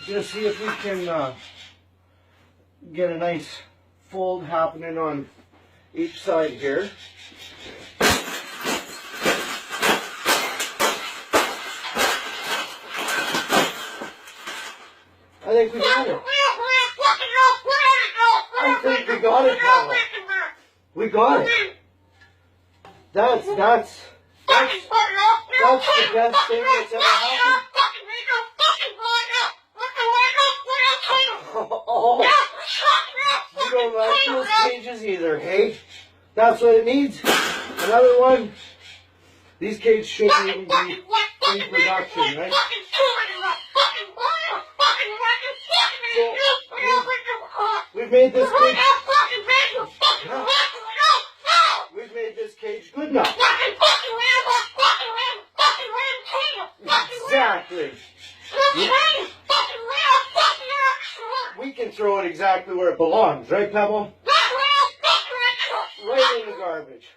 Just see if we can get a nice fold happening on each side here. I think we got it. I think we got it, Paula. We got it. That's the best thing that's ever happened. Oh, you don't like those cages either, hey? That's what it needs. Another one. These cages shouldn't even be in production, right? So, we've made this cage. We've made this cage good enough. Exactly. We can throw it exactly where it belongs, right, Pebble? Right in the garbage.